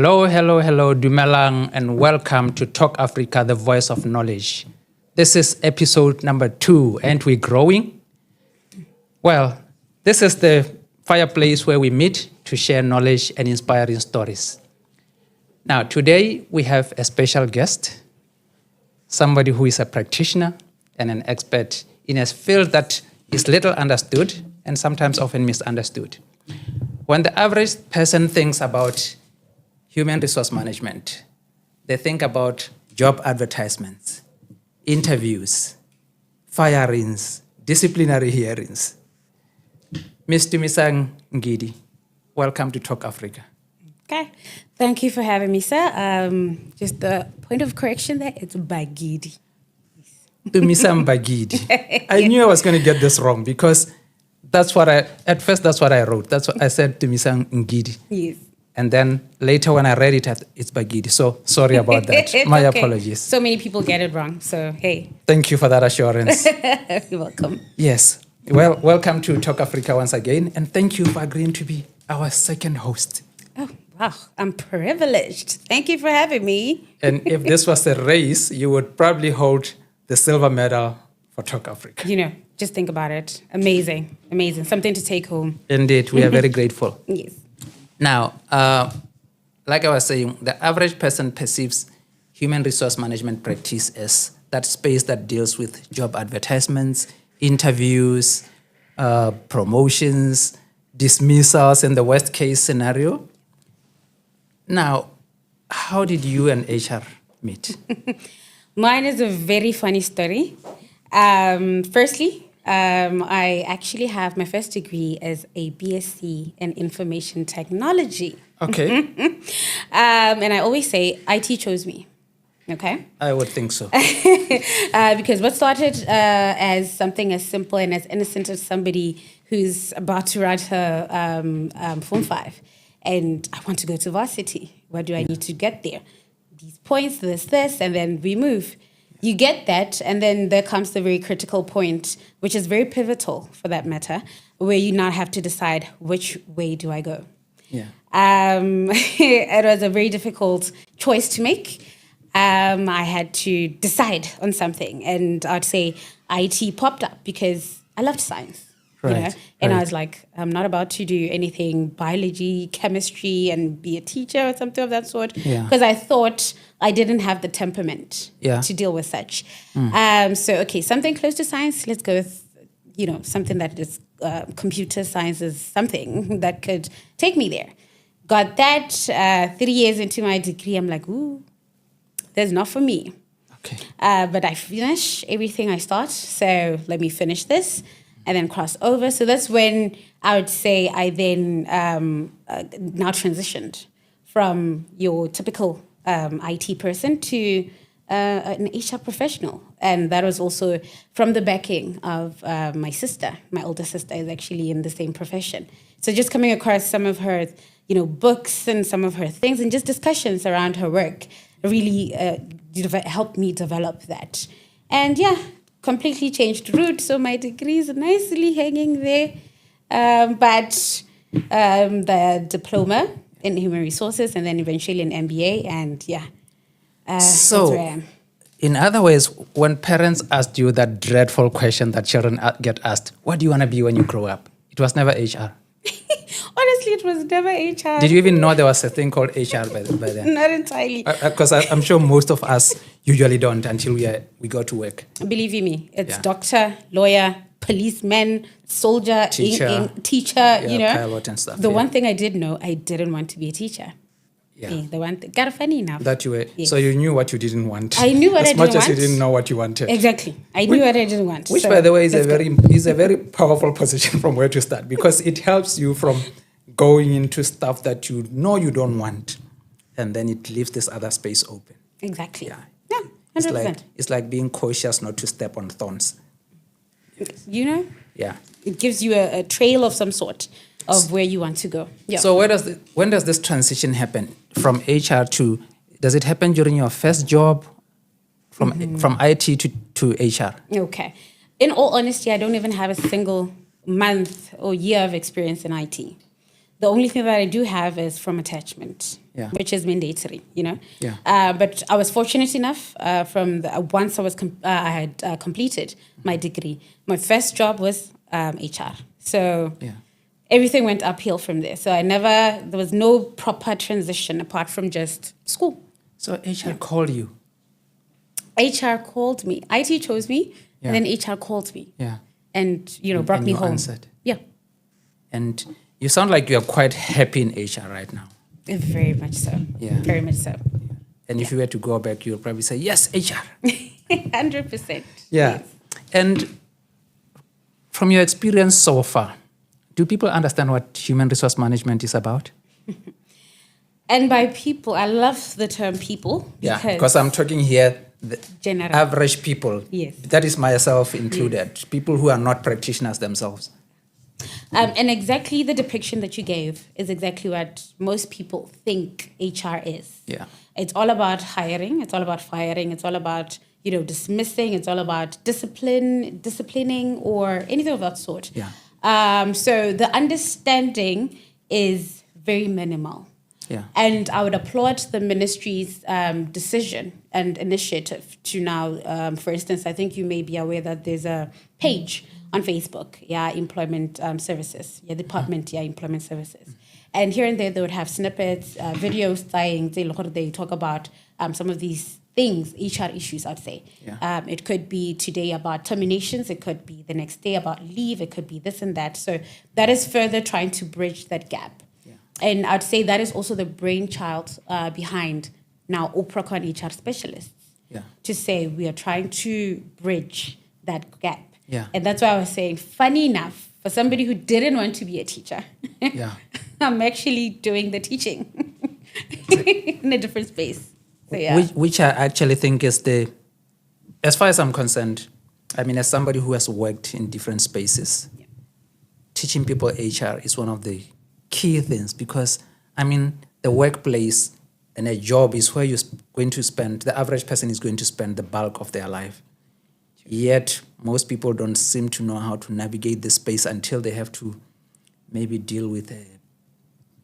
Hello, Dumelang, and welcome to Talk Africa, the voice of knowledge. This is episode number 2, and we're growing. Well, this is the fireplace where we meet to share knowledge and inspiring stories. Now, today we have a special guest, somebody who is a practitioner and an expert in a field that is little understood and sometimes often misunderstood. When the average person thinks about human resource management, they think about job advertisements, interviews, firings, disciplinary hearings. Ms. Tumisang Bagidi, welcome to Talk Africa. Okay, thank you for having me, sir. Just the point of correction there, it's Bagidi. Tumisang Bagidi. I knew I was going to get this wrong because that's what I wrote. That's what I said, Tumisang Bagidi. Yes. And then later when I read it, it's Bagidi. So sorry about that. My apologies. So many people get it wrong. So, hey. Thank you for that assurance. You're welcome. Yes. Well, welcome to Talk Africa once again. And thank you for agreeing to be our second host. Oh, wow. I'm privileged. Thank you for having me. And if this was a race, you would probably hold the silver medal for Talk Africa. You know, just think about it. Amazing. Amazing. Something to take home. Indeed. We are very grateful. Yes. Now, like I was saying, the average person perceives human resource management practice as that space that deals with job advertisements, interviews, promotions, dismissals in the worst case scenario. Now, how did you and HR meet? Mine is a very funny story. Firstly, I actually have my first degree as a BSc in information technology. Okay. And I always say IT chose me. Okay. I would think so. Because what started as something as simple and as innocent as somebody who's about to write her Form 5, and I want to go to varsity. What do I need to get there? These points, this, and then we move. You get that, and then there comes the very critical point, which is very pivotal for that matter, where you now have to decide which way do I go. Yeah. It was a very difficult choice to make. I had to decide on something, and I'd say IT popped up because I loved science. Right, you know? And right. I was like, I'm not about to do anything biology, chemistry, and be a teacher or something of that sort. Because I thought I didn't have the temperament to deal with such. So, something close to science, let's go with, something that is computer science is something that could take me there. Got that 3 years into my degree, I'm like, ooh, that's not for me. Okay. But I finish everything I start, so let me finish this and then cross over. So that's when I would say I then now transitioned from your typical IT person to an HR professional. And that was also from the backing of my sister. My older sister is actually in the same profession. So just coming across some of her, books and some of her things and just discussions around her work really helped me develop that. And completely changed route. So my degree is nicely hanging there. But the diploma in human resources and then eventually an MBA. And that's where I am. In other ways, when parents asked you that dreadful question that children get asked, what do you want to be when you grow up? It was never HR. Honestly, it was never HR. Did you even know there was a thing called HR by then? Not entirely. Because I'm sure most of us usually don't until we go to work. Believe you me, it's doctor, lawyer, policeman, soldier, teacher, pilot and stuff. The one thing I did know, I didn't want to be a teacher. Yeah. The one thing, got funny enough. That you were. Yes. So you knew what you didn't want. I knew what I didn't want. As much as you didn't know what you wanted. Exactly. I knew what I didn't want. Which, by the way, is a very powerful position from where to start, because it helps you from going into stuff that you know you don't want, and then it leaves this other space open. Exactly. Yeah. 100%. It's like being cautious not to step on thorns. Yeah. It gives you a trail of some sort of where you want to go. Yeah. So when does this transition happen from HR to? Does it happen during your first job, from IT to HR? Okay. In all honesty, I don't even have a single month or year of experience in IT. The only thing that I do have is from attachment, Yeah. which is mandatory, Yeah. But I was fortunate enough once I had completed my degree, my first job was HR. So Yeah. everything went uphill from there. So there was no proper transition apart from just school. So HR called you. HR called me. IT chose me, Yeah. and then HR called me. Yeah. And, brought and me you home. answered. Yeah. And you sound like you're quite happy in HR right now. Very much so. Yeah. Very much so. And if you were to go back, you'll probably say, yes, HR. 100%. Yeah. Yes. And from your experience so far, do people understand what human resource management is about? And by people, I love the term people. Because I'm talking here the General. average people. Yes. That is myself included. People who are not practitioners themselves. And exactly the depiction that you gave is exactly what most people think HR is. Yeah. It's all about hiring. It's all about firing. It's all about, dismissing. It's all about disciplining or anything of that sort. Yeah. So the understanding is very minimal. Yeah. And I would applaud the ministry's decision and initiative to now, for instance, I think you may be aware that there's a page on Facebook, employment services, department, employment services. And here and there, they would have snippets, videos they talk about some of these things, HR issues, I'd say. Yeah. It could be today about terminations. It could be the next day about leave. It could be this and that. So that is further trying to bridge that gap. Yeah. And I'd say that is also the brainchild behind now OPRACON HR specialists. Yeah. To say we are trying to bridge that gap. Yeah. And that's why I was saying, funny enough, for somebody who didn't want to be a teacher, Yeah. I'm actually doing the teaching in a different space. So, yeah. Which I actually think is as far as I'm concerned, as somebody who has worked in different spaces, teaching people HR is one of the key things because, the workplace and a job is where the average person is going to spend the bulk of their life. Yet, most people don't seem to know how to navigate the space until they have to maybe deal with a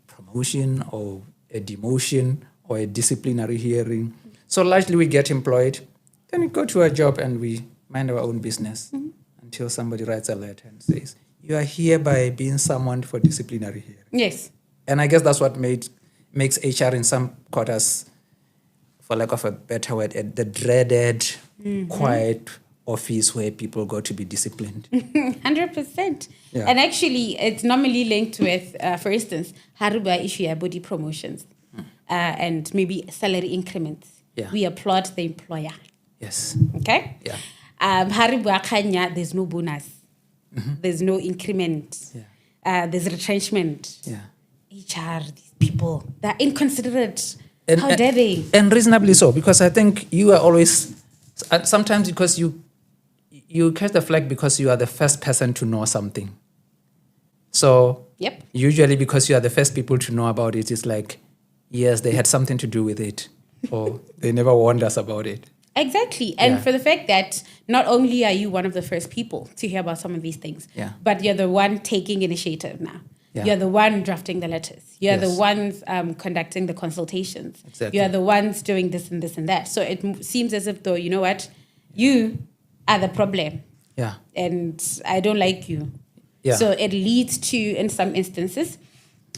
promotion or a demotion or a disciplinary hearing. So largely we get employed, then we go to our job and we mind our own business until somebody writes a letter and says, you are hereby being summoned for disciplinary hearing. Yes. And I guess that's what makes HR in some quarters, for lack of a better word, the dreaded, quiet office where people go to be disciplined. 100%. Yeah. And actually, it's normally linked with, for instance, Haruba issue body promotions and maybe salary increments. Yeah. We applaud the employer. Yes. Okay? Yeah. Haruba Kanya, there's no bonus. There's no increment. Yeah. There's retrenchment. Yeah. HR, these people, they're inconsiderate. How dare they? And reasonably so, because I think you are always, sometimes because you catch the flag because you are the first person to know something. So Yep. usually because you are the first people to know about it, it's like, yes, they had something to do with it, or they never warned us about it. Exactly. And Yeah. for the fact that not only are you one of the first people to hear about some of these things, Yeah. but you're the one taking initiative now. Yeah. You're the one drafting the letters. You're the Yes. ones conducting the consultations. Exactly. You're the ones doing this and this and that. So it seems as if though, you know what? You are the problem. Yeah. And I don't like you. Yeah. So it leads to, in some instances,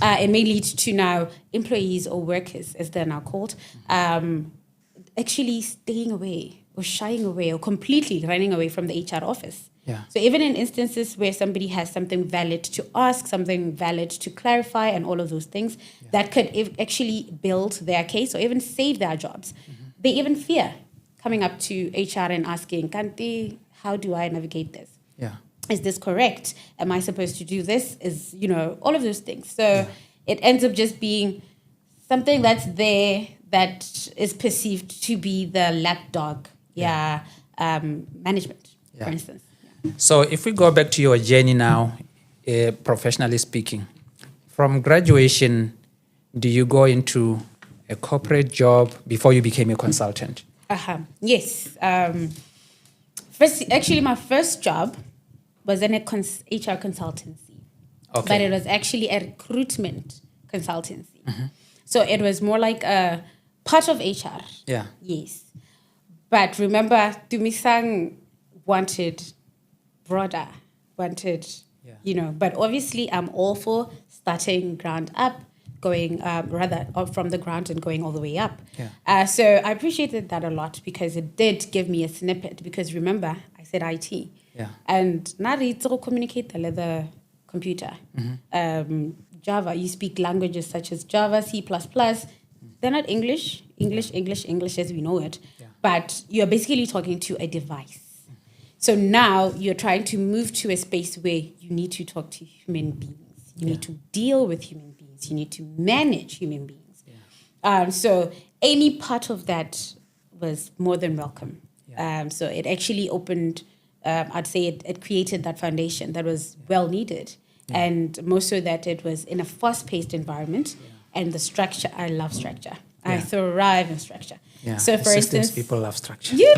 it may lead to now employees or workers, as they're now called, actually staying away or shying away or completely running away from the HR office. Yeah. So even in instances where somebody has something valid to ask, something valid to clarify, and all of those things, that could actually build their case or even save their jobs. They even fear coming up to HR and asking, Kanti, how do I navigate this? Yeah. Is this correct? Am I supposed to do this? All of those things. So it ends up just being something that's there that is perceived to be the lapdog, management, for instance. So if we go back to your journey now, professionally speaking, from graduation, do you go into a corporate job before you became a consultant? Yes. My first job was in a HR consultancy. Okay. But it was actually a recruitment consultancy. So it was more like a part of HR. Yeah. Yes. But remember, Tumisang wanted broader, but obviously I'm all for starting ground up, going up from the ground and going all the way up. Yeah. So I appreciated that a lot because it did give me a snippet. Because remember, I said IT. Yeah. And now it's all communicate the computer. Java, you speak languages such as Java, C++. They're not English as we know it. Yeah. But you're basically talking to a device. So now you're trying to move to a space where you need to talk to human beings. You need to deal with human beings. You need to manage human beings. Yeah. So any part of that was more than welcome. Yeah. So it actually opened, I'd say it created that foundation that was well needed. Yeah. And more so that it was in a fast-paced environment. Yeah. And the structure, I love structure. Yeah. I thrive in structure. Yeah. So for Systems instance, people love structure. Yeah.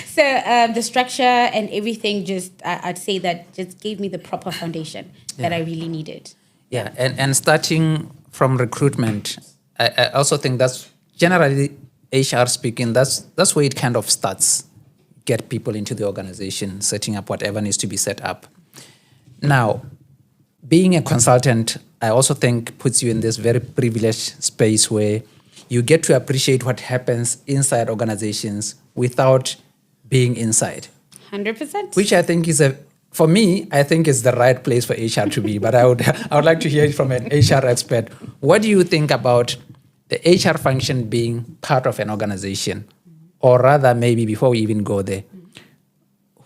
So the structure and everything I'd say that just gave me the proper foundation that I really needed. Yeah, and starting from recruitment, I also think that's generally HR speaking, that's where it kind of starts. Get people into the organization, setting up whatever needs to be set up. Now, being a consultant, I also think puts you in this very privileged space where you get to appreciate what happens inside organizations without being inside. 100%. Which I think is for me, I think is the right place for HR to be. But I would like to hear it from an HR expert. What do you think about the HR function being part of an organization? Or rather, maybe before we even go there,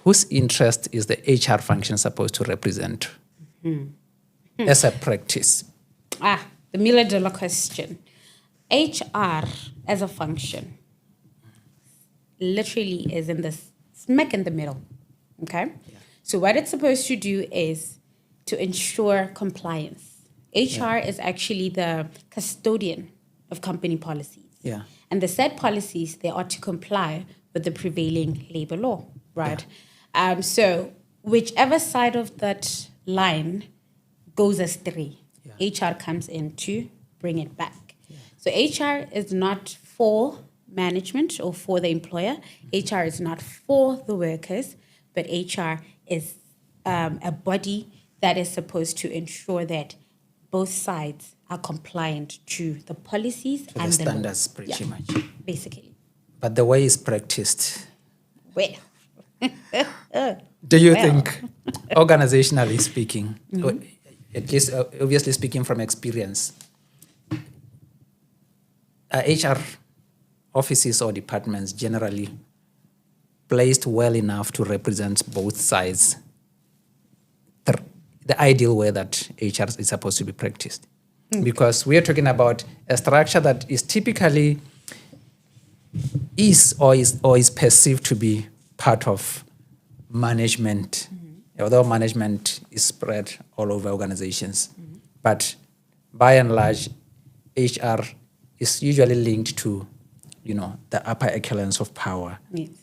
whose interest is the HR function supposed to represent as a practice? The million-dollar question. HR as a function literally is in this smack in the middle. Okay? Yeah. So what it's supposed to do is to ensure compliance. HR is actually the custodian of company policies. Yeah. And the said policies, they ought to comply with the prevailing labor law, right? Yeah. So whichever side of that line goes astray, HR comes in to bring it back. Yeah. So HR is not for management or for the employer. HR is not for the workers, but HR is a body that is supposed to ensure that both sides are compliant to the policies to and the the standards, law. pretty much. Basically. But the way it's practiced. Well. Do you think, organizationally speaking, at least obviously speaking from experience, HR offices or departments generally placed well enough to represent both sides, the ideal way that HR is supposed to be practiced? Because we are talking about a structure that is typically is perceived to be part of management, although management is spread all over organizations. But by and large, HR is usually linked to, the upper echelons of power,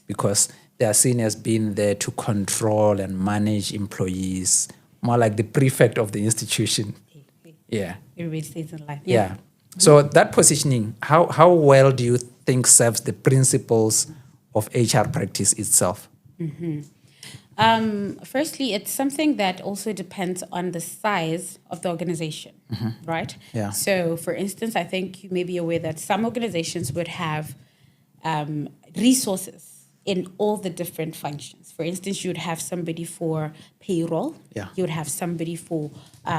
because they are seen as being there to control and manage employees, more like the prefect of the institution. Yeah. Everybody stays in line. Yeah. So that positioning, how well do you think serves the principles of HR practice itself? Firstly, it's something that also depends on the size of the organization, right? Yeah. So, for instance, I think you may be aware that some organizations would have resources in all the different functions. For instance, you would have somebody for payroll. Yeah. You would have somebody for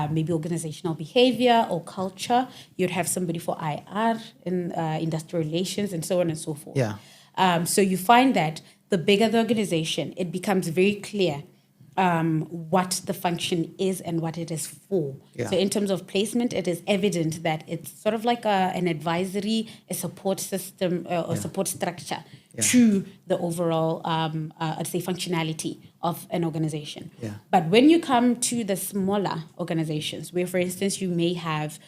maybe organizational behavior or culture. You would have somebody for IR, in industrial relations, and so on and so forth. Yeah. So you find that the bigger the organization, it becomes very clear what the function is and what it is for. Yeah. So in terms of placement, it is evident that it's sort of like an advisory, a support system or support structure to the overall, I'd say, functionality of an organization. Yeah. But when you come to the smaller organizations, where, for instance, you may have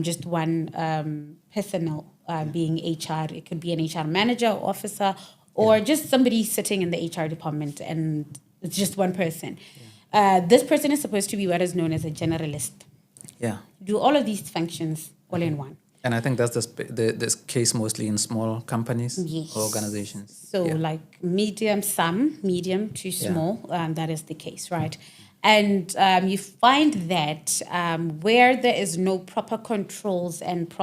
just one personnel being HR, it could be an HR manager or officer, or just somebody sitting in the HR department and it's just one person. This person is supposed to be what is known as a generalist. Yeah. Do all of these functions all in one. And I think that's the case mostly in small companies Yes. or organizations. So Yeah. like medium to small, that is the case, right? And you find that where there is no proper controls and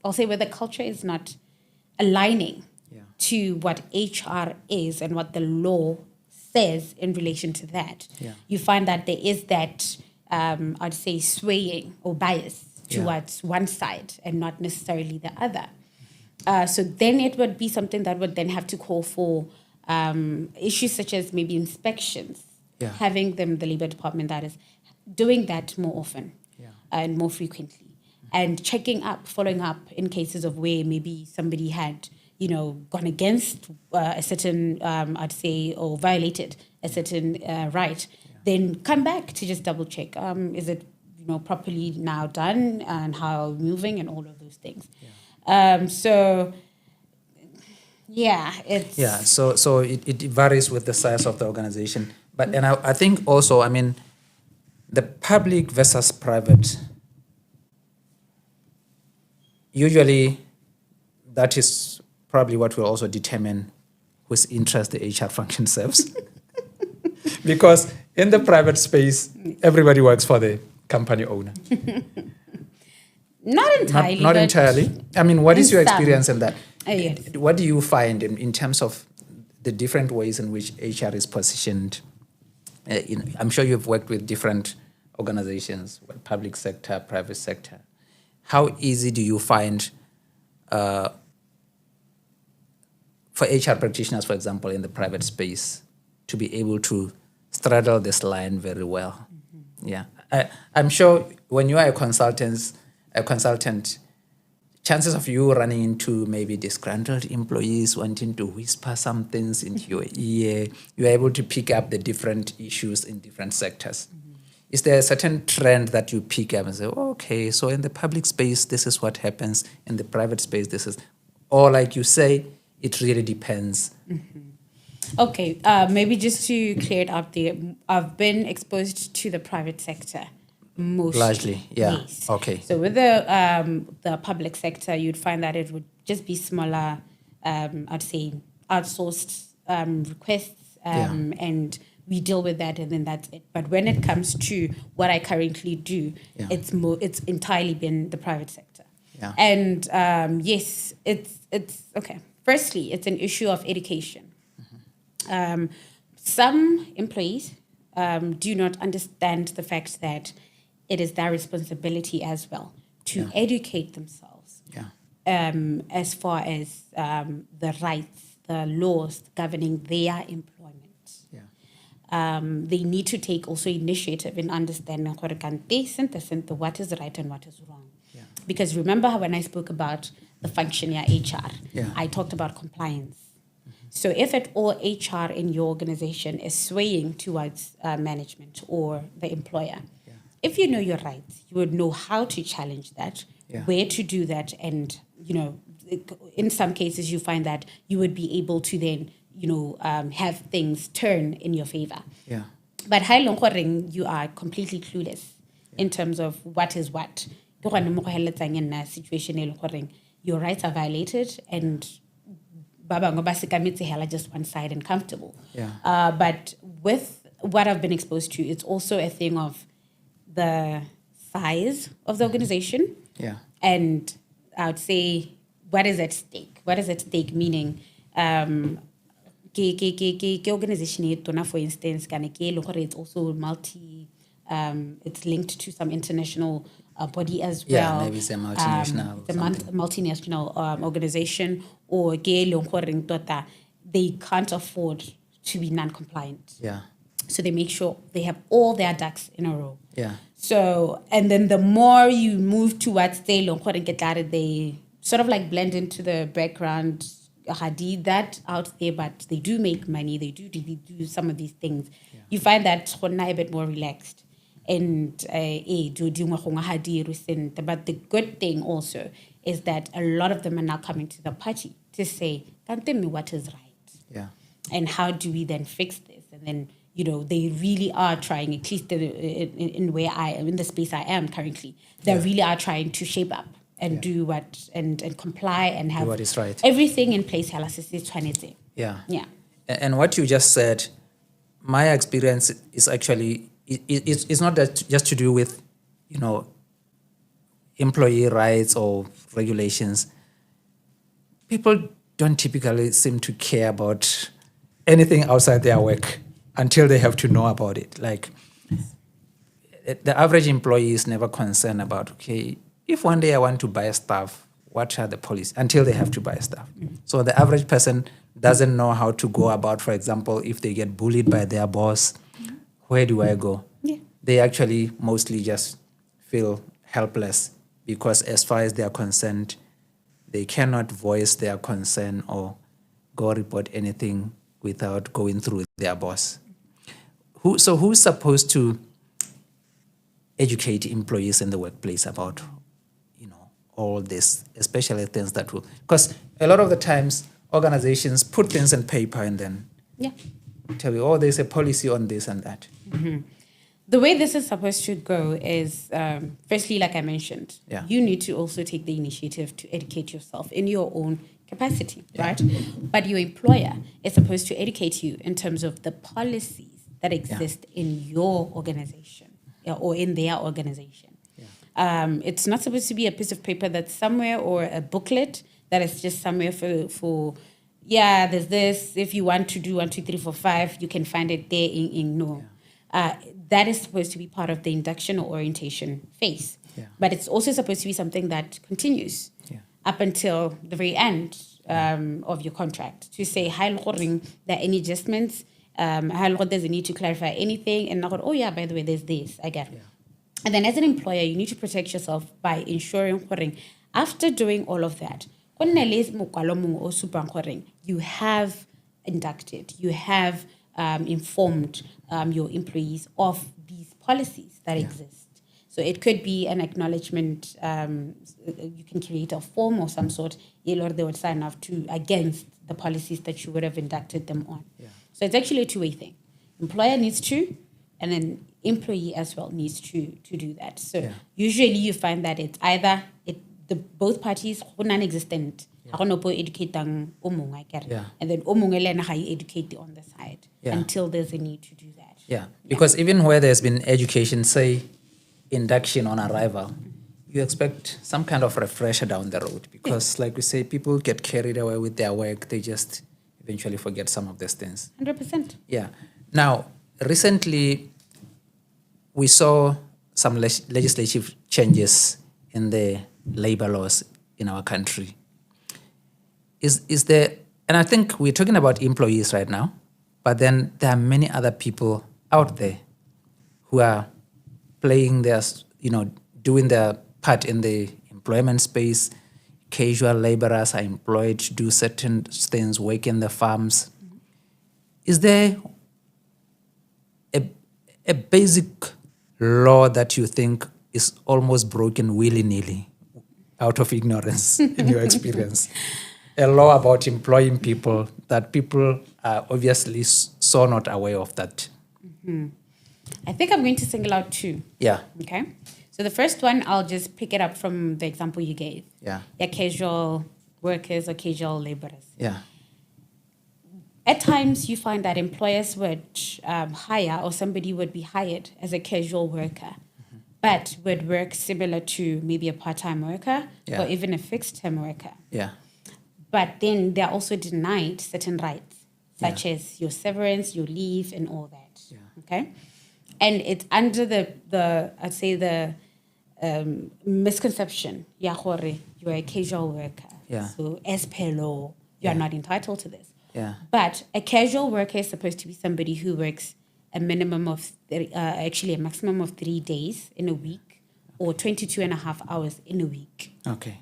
I'll say where the culture is not aligning to what HR is and what the law says in relation to that, you find that there is that, I'd say, swaying or bias towards one side and not necessarily the other. So then it would be something that would then have to call for issues such as maybe inspections, having them, the labor department that is, doing that more often and more frequently, and checking up, following up in cases of where maybe somebody had, gone against a certain, I'd say, or violated a certain right, then come back to just double check. Is it, properly now done and how moving and all of those things. So it varies with the size of the organization. But and I think also, the public versus private, usually that is probably what will also determine whose interest the HR function serves. Because in the private space, everybody works for the company owner. Not entirely. Not entirely. What is your experience in that? Yes. What do you find in terms of the different ways in which HR is positioned? I'm sure you've worked with different organizations, public sector, private sector. How easy do you find for HR practitioners, for example, in the private space, to be able to straddle this line very well? Mm-hmm. Yeah. I'm sure when you are a consultant, chances of you running into maybe disgruntled employees wanting to whisper some things into your ear, you're able to pick up the different issues in different sectors. Mm-hmm. Is there a certain trend that you pick up and say, okay, so in the public space, this is what happens. In the private space, this is, or like you say, it really depends. Mm-hmm. Okay, maybe just to clear it up there, I've been exposed to the private sector mostly. Largely, yeah. Yes. Okay. So with the public sector, you'd find that it would just be smaller, I'd say, outsourced requests, and we deal with that, and then that's it. But when it comes to what I currently do, it's entirely been the private sector. Yeah. And yes, it's okay. Firstly, it's an issue of education. Some employees do not understand the fact that it is their responsibility as well to educate themselves as far as the rights, the laws governing their employment. They need to take also initiative in understanding what is right and what is wrong. Because remember how when I spoke about the function HR, I talked about compliance. So if at all HR in your organization is swaying towards management or the employer, if you know your rights, you would know how to challenge that, where to do that, and in some cases you find that you would be able to then have things turn in your favor. But hai long goreng you are completely clueless in terms of what is what. In a situation your rights are violated and Baba are just one side and comfortable. But with what I've been exposed to, it's also a thing of the size of the organization. And I would say, what is at stake? What is at stake? Meaning, organization, for instance, it's also it's linked to some international body as well. Maybe it's a multinational. Multinational organization, or they can't afford to be non-compliant. So they make sure they have all their ducks in a row. So, and then the more you move towards they sort of like blend into the background, that out there, but they do make money. They do some of these things. You find that a bit more relaxed. And but the good thing also is that a lot of them are now coming to the party to say, "Can't tell me what is right, and how do we then fix this?" And then they really are trying, at least in where I am, in the space I am currently, they really are trying to shape up and do what, and comply and have what is right. Everything in place. Yeah. Yeah. And what you just said, my experience is actually, it's not that just to do with, employee rights or regulations. People don't typically seem to care about anything outside their work until they have to know about it. Like, the average employee is never concerned about, okay, if one day I want to buy stuff, what are the policies? Until they have to buy stuff. So the average person doesn't know how to go about, for example, if they get bullied by their boss, where do I go? Yeah. They actually mostly just feel helpless because as far as they are concerned, they cannot voice their concern or go report anything without going through their boss. So who's supposed to educate employees in the workplace about, all this, especially things that will, because a lot of the times organizations put things in paper and then tell you, oh, there's a policy on this and that. Mm-hmm. The way this is supposed to go is, firstly, like I mentioned, you need to also take the initiative to educate yourself in your own capacity, right? But your employer is supposed to educate you in terms of the policies that exist in your organization or in their organization. It's not supposed to be a piece of paper that's somewhere or a booklet that is just somewhere for there's this. If you want to do 1, 2, 3, 4, 5, you can find it there no. That is supposed to be part of the induction or orientation phase. But it's also supposed to be something that continues up until the very end of your contract to say, there are any adjustments, there's a need to clarify anything, and not, by the way, there's this, I get it. And then as an employer, you need to protect yourself by ensuring, after doing all of that, you have inducted, you have informed your employees of these policies that exist. So it could be an acknowledgement. You can create a form or some sort, or they would sign off against the policies that you would have inducted them on. So it's actually a two-way thing. Employer needs to, and then employee as well needs to do that. So usually you find that it's either both parties are non-existent. And then educate the on the side until there's a need to do that. Because even where there's been education, say induction on arrival, you expect some kind of refresher down the road because like we say, people get carried away with their work. They just eventually forget some of these things. 100%. Yeah. Now, recently, we saw some legislative changes in the labor laws in our country. Is there, and I think we're talking about employees right now, but then there are many other people out there who are playing their, doing their part in the employment space. Casual laborers are employed to do certain things, work in the farms. Is there a basic law that you think is almost broken willy-nilly out of ignorance in your experience? A law about employing people that people are obviously so not aware of that. I think I'm going to single out two. Yeah. Okay. So the first one, I'll just pick it up from the example you gave. Yeah. Casual workers or casual laborers. Yeah. At times, you find that employers would hire, or somebody would be hired as a casual worker, but would work similar to maybe a part-time worker or even a fixed-term worker. Yeah. But then they're also denied certain rights, such as your severance, your leave, and all that. Yeah. Okay? And it's under the I'd say the misconception, you're a casual worker. Yeah. So as per law, you are not entitled to this. Yeah. But a casual worker is supposed to be somebody who works a minimum of, actually a maximum of 3 days in a week or 22 and a half hours in a week. Okay.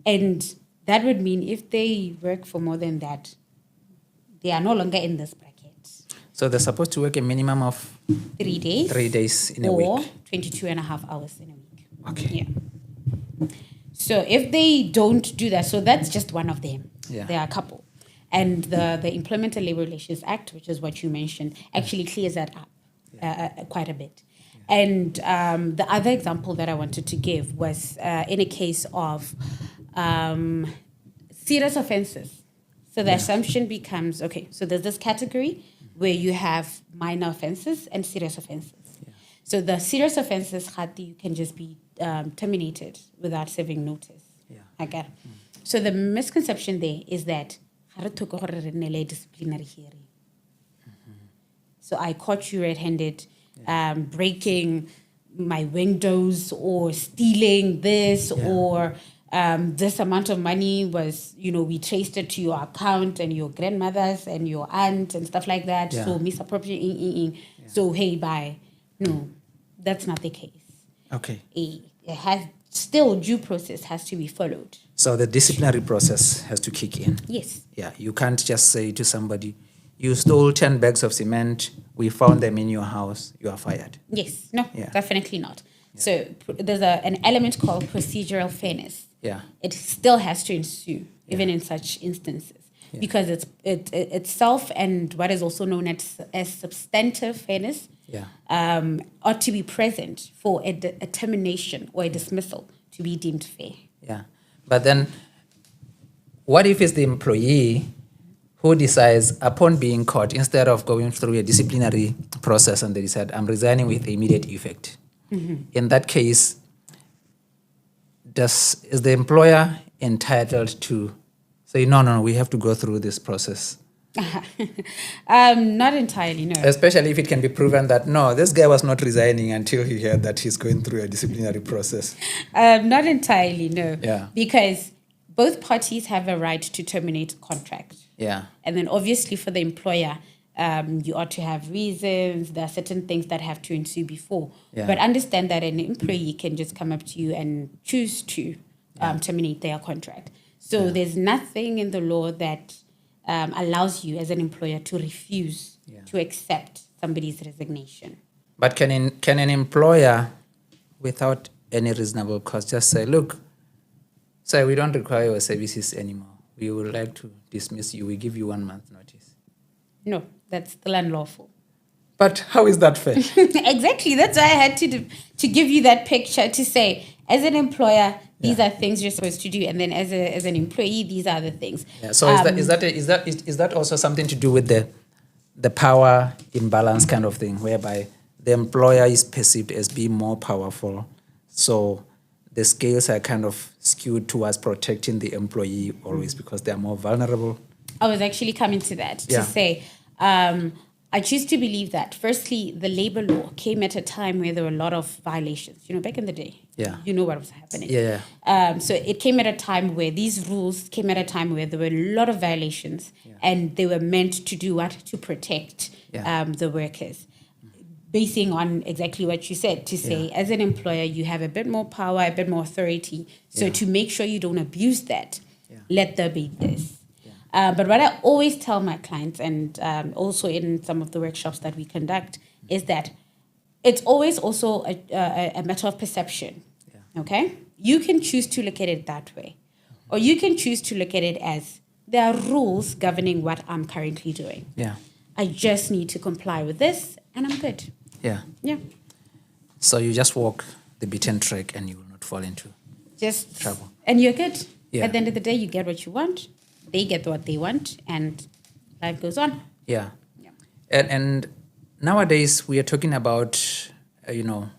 And that would mean if they work for more than that, they are no longer in this bracket. So they're supposed to work a minimum of 3 days. 3 days in a week. Or 22 and a half hours in a week. Okay. Yeah. So if they don't do that, so that's just one of them. Yeah. There are a couple. And the Employment and Labor Relations Act, which is what you mentioned, actually clears that up quite a bit. And the other example that I wanted to give was in a case of serious offenses. So the assumption becomes, okay, so there's this category where you have minor offenses and serious offenses. Yeah. So the serious offenses, you can just be terminated without serving notice. Yeah. Okay. So the misconception there is that disciplinary hearing. So I caught you red-handed, breaking my windows or stealing this or this amount of money was, we traced it to your account and your grandmother's and your aunt and stuff like that. Yeah. So misappropriating. Yeah. So, hey, bye. No, that's not the case. Okay. It has still due process has to be followed. So the disciplinary process has to kick in. Yes. Yeah. You can't just say to somebody, you stole 10 bags of cement, we found them in your house, you are fired. Yes. No, definitely not. Yeah. So there's an element called procedural fairness. Yeah. It still has to ensue, even in such instances, because it's itself and what is also known as substantive fairness ought to be present for a termination or a dismissal to be deemed fair. Yeah. But then what if it's the employee who decides upon being caught, instead of going through a disciplinary process and they decide, I'm resigning with immediate effect? Mm-hmm. In that case, is the employer entitled to say, no, we have to go through this process? Not entirely, no. Especially if it can be proven that, no, this guy was not resigning until he heard that he's going through a disciplinary process. Not entirely, no. Yeah. Because both parties have a right to terminate contract. Yeah. And then obviously for the employer, you ought to have reasons. There are certain things that have to ensue before. Yeah. But understand that an employee can just come up to you and choose to terminate their contract. So there's nothing in the law that allows you as an employer to refuse to accept somebody's resignation. But can an employer, without any reasonable cause, just say, look, sir, we don't require your services anymore. We would like to dismiss you. We give you 1 month notice. No, that's still unlawful. But how is that fair? Exactly. That's why I had to give you that picture to say, as an employer, these are things you're supposed to do, and then as an employee, these are the things. Yeah. So is that also something to do with the power imbalance kind of thing, whereby the employer is perceived as being more powerful, so the scales are kind of skewed towards protecting the employee always because they are more vulnerable? I was actually coming to that to say, I choose to believe that, firstly, the labor law came at a time where there were a lot of violations. Back in the day, you know what was happening. So it came at a time where these rules came at a time where there were a lot of violations, and they were meant to do what? To protect the workers. Basing on exactly what you said, to say, as an employer, you have a bit more power, a bit more authority. So to make sure you don't abuse that, let there be this. But what I always tell my clients, and also in some of the workshops that we conduct, is that it's always also a matter of perception. Okay? You can choose to look at it that way. Or you can choose to look at it as there are rules governing what I'm currently doing. I just need to comply with this, and I'm good. So you just walk the beaten track and you will not fall into trouble. And you're good. At the end of the day, you get what you want. They get what they want, and life goes on. And nowadays we are talking about, we're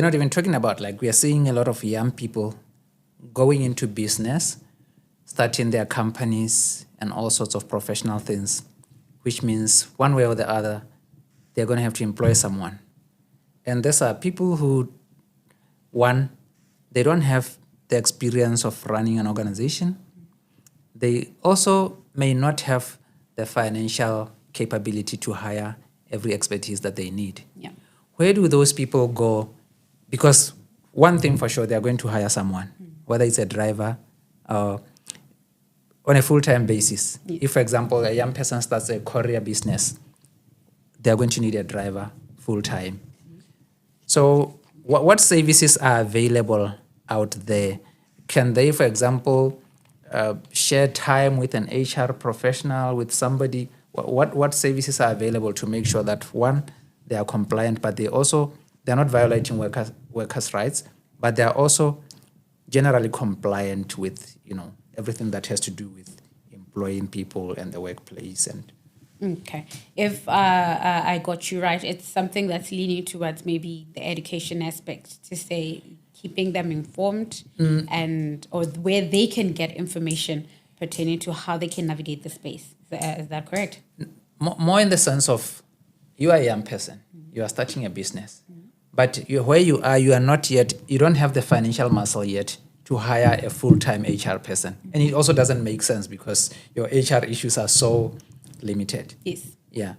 not even talking about, we are seeing a lot of young people going into business, starting their companies and all sorts of professional things, which means one way or the other, they're going to have to employ someone. And these are people who, one, they don't have the experience of running an organization. They also may not have the financial capability to hire every expertise that they need. Where do those people go? Because one thing for sure, they're going to hire someone, whether it's a driver or on a full-time basis. If, for example, a young person starts a courier business, they're going to need a driver full-time. So what services are available out there? Can they, for example, share time with an HR professional, with somebody? What services are available to make sure that, one, they are compliant, but they're not violating workers' rights, but they are also generally compliant with everything that has to do with employing people and the workplace. And okay, if I got you right, it's something that's leaning towards maybe the education aspect, to say keeping them informed or where they can get information pertaining to how they can navigate the space. Is that correct? More in the sense of, you are a young person, you are starting a business, but where you are not yet, you don't have the financial muscle yet to hire a full-time HR person. And it also doesn't make sense because your HR issues are so limited. Yes. Yeah.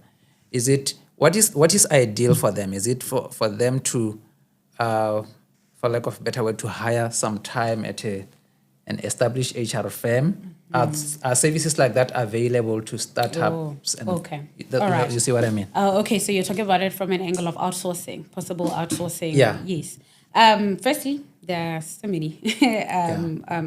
What is ideal for them? Is it for them to, for lack of a better word, to hire some time at an established HR firm? Are services like that available to startups? Okay. All right. You see what I mean? Okay, so you're talking about it from an angle of outsourcing, possible outsourcing. Yeah. Yes. Firstly, there are so many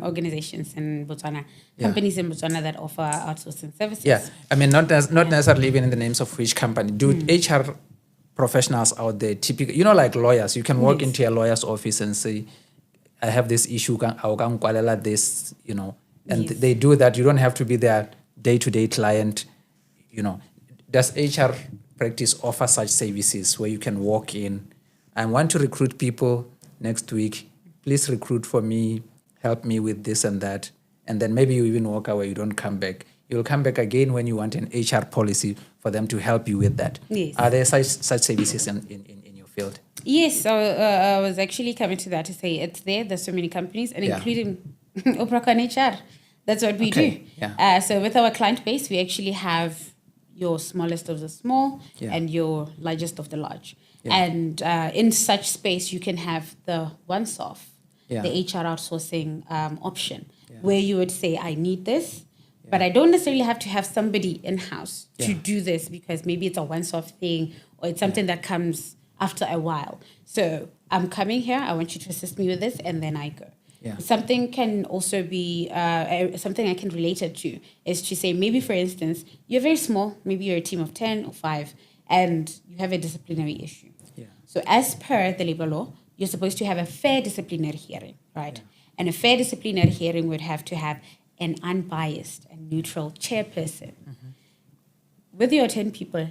organizations in Botswana, companies in Botswana that offer outsourcing services. Yeah, I mean, not necessarily even in the names of which company. HR professionals out there, typically, like lawyers, you can walk into a lawyer's office and say, I have this issue, this, and they do that. You don't have to be their day-to-day client. Does HR practice offer such services where you can walk in? I want to recruit people next week. Please recruit for me. Help me with this and that. And then maybe you even walk away. You don't come back. You'll come back again when you want an HR policy for them to help you with that. Yes. Are there such services in your field? Yes, so I was actually coming to that to say it's there. There's so many companies, and including Oprakan HR. That's what we do. Yeah. So with our client base, we actually have your smallest of the small and your largest of the large. Yeah. And in such space, you can have the once-off, the HR outsourcing option, where you would say, I need this, but I don't necessarily have to have somebody in-house to do this, because maybe it's a once-off thing or it's something that comes after a while. So I'm coming here, I want you to assist me with this, and then I go. Yeah. Something can also be, something I can relate it to is to say, maybe for instance, you're very small, maybe you're a team of 10 or 5, and you have a disciplinary issue. Yeah. So as per the labor law, you're supposed to have a fair disciplinary hearing, right? Yeah. And a fair disciplinary hearing would have to have an unbiased and neutral chairperson. Mm-hmm. With your 10 people,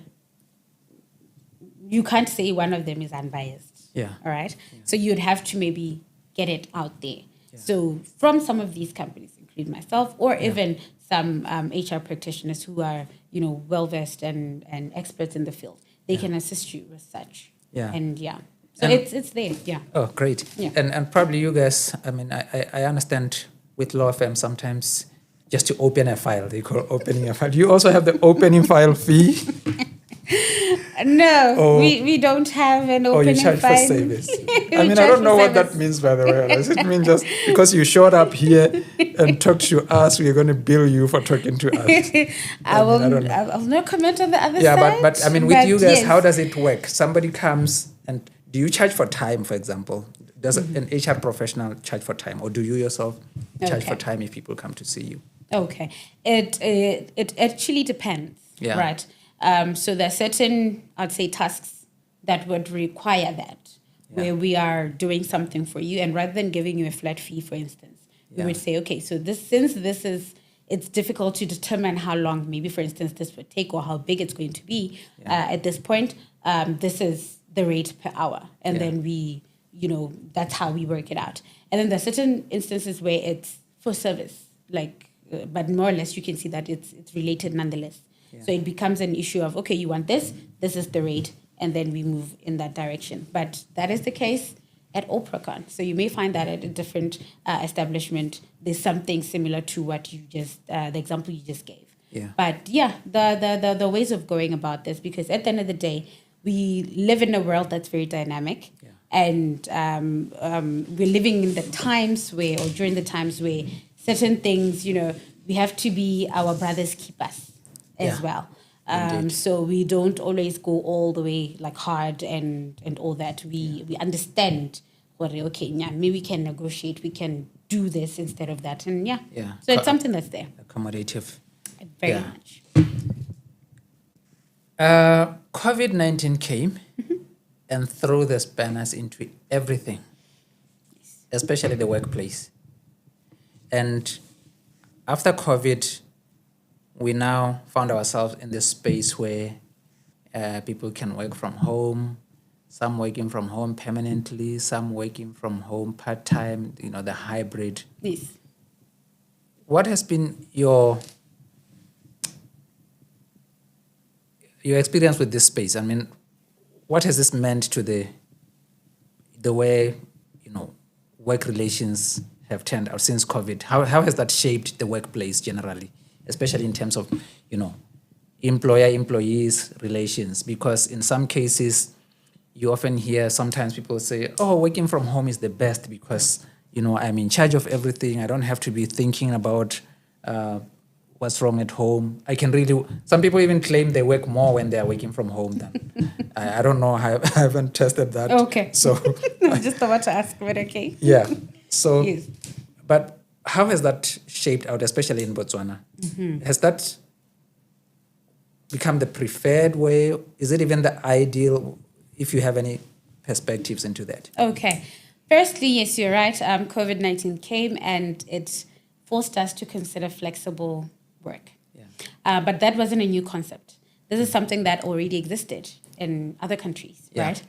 you can't say one of them is unbiased. Yeah. All right? Yeah. So you'd have to maybe get it out there. Yeah. So from some of these companies, including myself, or even some HR practitioners who are, well-versed and experts in the field, they can assist you with such. Yeah. And so it's there. Yeah. Oh, great. Yeah. And probably you guys, I mean, I understand with law firms sometimes just to open a file, they call opening a file. Do you also have the opening file fee? No, we don't have an opening file. You charge for service. I mean, I don't know what that means, by the way. Does it mean just because you showed up here and talked to us, we're going to bill you for talking to us? I will not comment on the other side. Yeah, but I mean, with you guys, how does it work? Somebody comes, and do you charge for time, for example? Does an HR professional charge for time, or do you yourself charge for time if people come to see you? Okay, it actually depends, right? So there are certain, I'd say, tasks that would require that, where we are doing something for you, and rather than giving you a flat fee, for instance, we would say, okay, so it's difficult to determine how long, maybe, for instance, this would take or how big it's going to be. At this point, this is the rate per hour, and then we, that's how we work it out. And then there are certain instances where it's for service, but more or less you can see that it's related nonetheless. Yeah. So it becomes an issue of, okay, you want this is the rate, and then we move in that direction. But that is the case at Opracon. So you may find that at a different establishment, there's something similar to what you just, the example you just gave. Yeah. But the ways of going about this, because at the end of the day, we live in a world that's very dynamic. Yeah. And we're living in the times where, or during the times where certain things, we have to be our brother's keepers as well. So we don't always go all the way hard and all that. We understand what, maybe we can negotiate, we can do this instead of that. And Yeah. so it's something that's there. Accommodative. Very Yeah. much. COVID-19 came and threw the spanners into everything, especially the workplace. And after COVID, we now found ourselves in this space where people can work from home, some working from home permanently, some working from home part-time, the hybrid. Yes. What has been your experience with this space? I mean, what has this meant to the way, work relations have turned out since COVID? How has that shaped the workplace generally, especially in terms of, employer-employees relations? Because in some cases, you often hear sometimes people say, working from home is the best because, I'm in charge of everything. I don't have to be thinking about what's wrong at home. I can really, some people even claim they work more when they are working from home than, I don't know, I haven't tested that. Okay. So I'm just about to ask, but okay. yeah. So, Yes. but how has that shaped out, especially in Botswana? Has that become the preferred way? Is it even the ideal, if you have any perspectives into that? Okay. Firstly, yes, you're right. COVID-19 came and it forced us to consider flexible work. Yeah. But that wasn't a new concept. This is something that already existed in other countries, Yeah. right?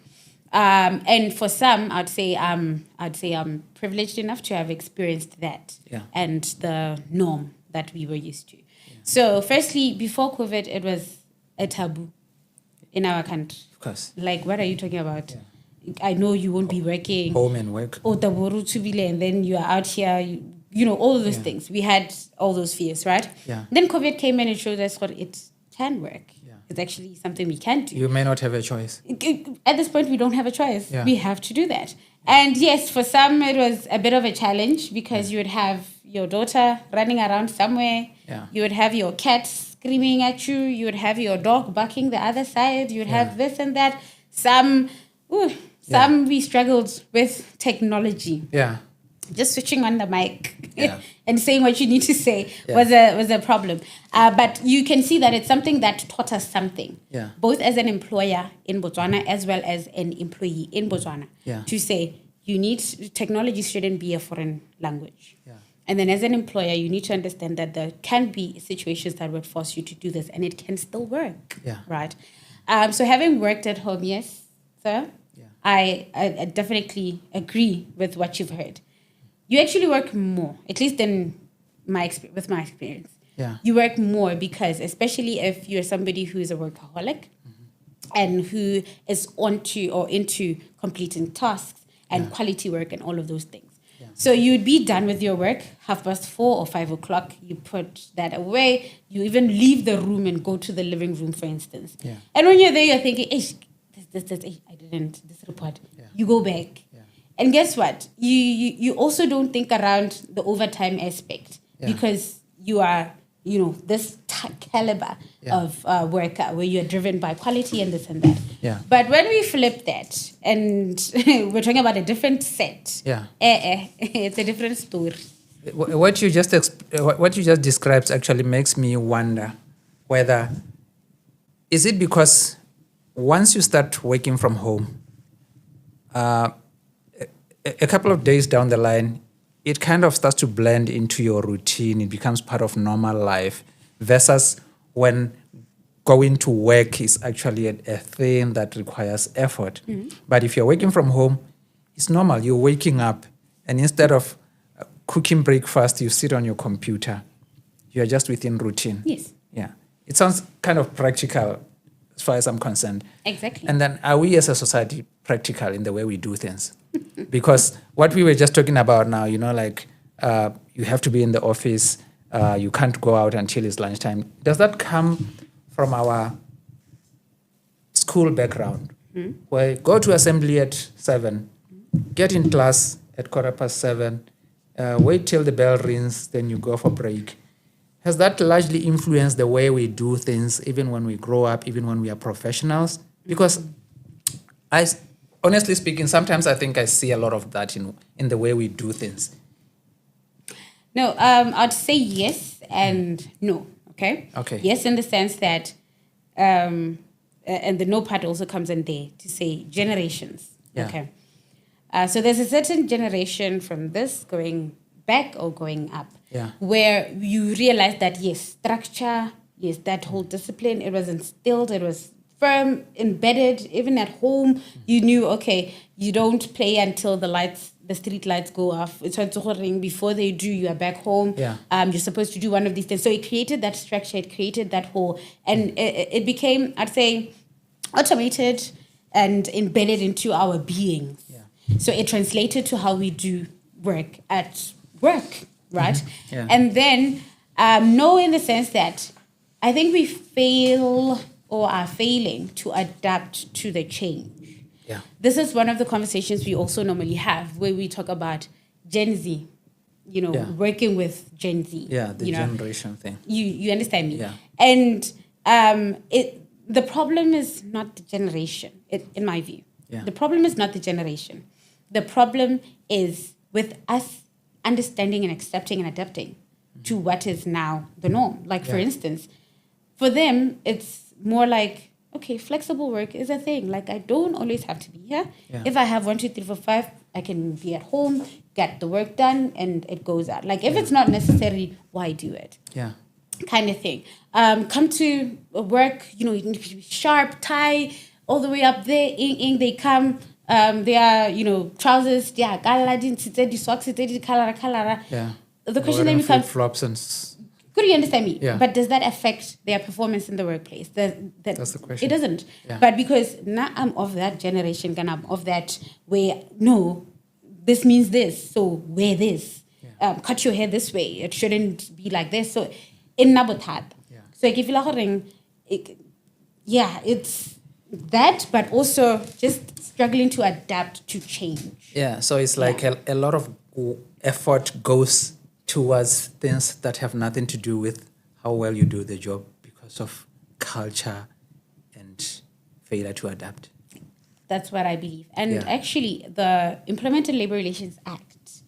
And for some, I'd say I'm privileged enough to have experienced that Yeah. and the norm that we were used to. So, firstly, before COVID, it was a taboo in our country. Of course. Like, what are you talking about? I know you won't be working. Home and work. And then you are out here, all of those things. We had all those fears, right? Yeah. Then COVID came in and showed us what it can work. Yeah. It's actually something we can do. You may not have a choice. At this point, we don't have a choice. Yeah. We have to do that. And yes, for some, it was a bit of a challenge because you would have your daughter running around somewhere. Yeah. You would have your cat screaming at you. You would have your dog barking the other side. You would have this and that. Some we struggled with technology. Yeah. Just switching on the mic Yeah. and saying what you need to say was a problem. But you can see that it's something that taught us something, Yeah. both as an employer in Botswana as well as an employee in Botswana, Yeah. to say technology shouldn't be a foreign language. Yeah. And then as an employer, you need to understand that there can be situations that would force you to do this and it can still work, Yeah. right? So having worked at home, yes, sir, Yeah. I definitely agree with what you've heard. You actually work more, at least in with my experience. Yeah. You work more because, especially if you're somebody who is a workaholic and who is into completing tasks and quality work and all of those things. Yeah. So you'd be done with your work 4:30 or 5:00. You put that away. You even leave the room and go to the living room, for instance. Yeah. And when you're there, you're thinking, this, I didn't, this report. Yeah. You go back. Yeah. And guess what? You also don't think around the overtime aspect because you are, this caliber of worker where you're driven by quality and this and that. Yeah. But when we flip that and we're talking about a different set, it's a different story. What you just described actually makes me wonder whether is it because once you start working from home, a couple of days down the line, it kind of starts to blend into your routine. It becomes part of normal life versus when going to work is actually a thing that requires effort. Mm-hmm. But if you're working from home, it's normal. You're waking up and instead of cooking breakfast, you sit on your computer. You're just within routine. Yes. Yeah. It sounds kind of practical as far as I'm concerned. Exactly. And then are we as a society practical in the way we do things? Because what we were just talking about now, you have to be in the office, you can't go out until it's lunchtime. Does that come from our school background? Mm-hmm. Where go to assembly at 7, get in class at 7:15, wait till the bell rings, then you go for break. Has that largely influenced the way we do things, even when we grow up, even when we are professionals? Because honestly speaking, sometimes I think I see a lot of that in the way we do things. No, I'd say yes and no. Okay. Okay. Yes, in the sense that, and the no part also comes in there to say generations. Yeah. Okay. So there's a certain generation from this going back or going up, Yeah. where you realize that yes, structure, yes, that whole discipline, it was instilled, it was firm, embedded, even at home. You knew, okay, you don't play until the street lights go off. It's ring before they do, you are back home. Yeah. You're supposed to do one of these things. So it created that structure, it created that whole, and it became, I'd say, automated and embedded into our beings. Yeah. So it translated to how we do work at work, right? Yeah. And then no, in the sense that I think we fail or are failing to adapt to the change. Yeah. This is one of the conversations we also normally have where we talk about Gen Z, Yeah. working with Gen Z. Yeah, the you know. generation thing. You understand me? Yeah. And the problem is not the generation, in my view. Yeah. The problem is not the generation. The problem is with us understanding and accepting and adapting to what is now the norm. Like, for Yeah. instance, for them, it's more like, okay, flexible work is a thing. Like, I don't always have to be here. Yeah. If I have 1, 2, 3, 4, 5, I can be at home, get the work done, and it goes out. Like, if it's not necessary, why do it? Yeah. Kind of thing. Come to work, you need to be sharp, tie, all the way up there. They come, they are, trousers, yeah, socks, Yeah. The question then becomes, flops and could you understand me? Yeah. But does that affect their performance in the workplace? That's the question. It doesn't. Yeah. But because now I'm of that generation, and I'm of that where, no, this means this, so wear this. Yeah. Cut your hair this way. It shouldn't be like this. So, in nabotat. Yeah. So, if you like, it's that, but also just struggling to adapt to change. Yeah, so it's like a lot of effort goes towards things that have nothing to do with how well you do the job because of culture and failure to adapt. That's what I believe. And Yeah. actually, the Employment and Labor Relations Act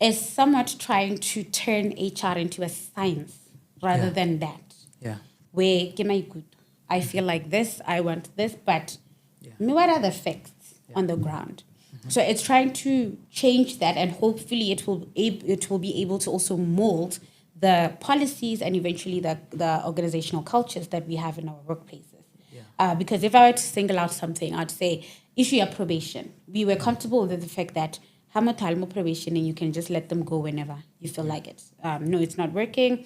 is somewhat trying to turn HR into a science rather Yeah. than that. Yeah, Where, I feel like this, I want this, but Yeah. what are the facts on the ground? So it's trying to change that, and hopefully it will be able to also mold the policies and eventually the organizational cultures that we have in our workplaces. Yeah. Because if I were to single out something, I'd say issue your probation. We were comfortable with the fact that hamatalmo probation and you can just let them go whenever you feel like it. No, it's not working.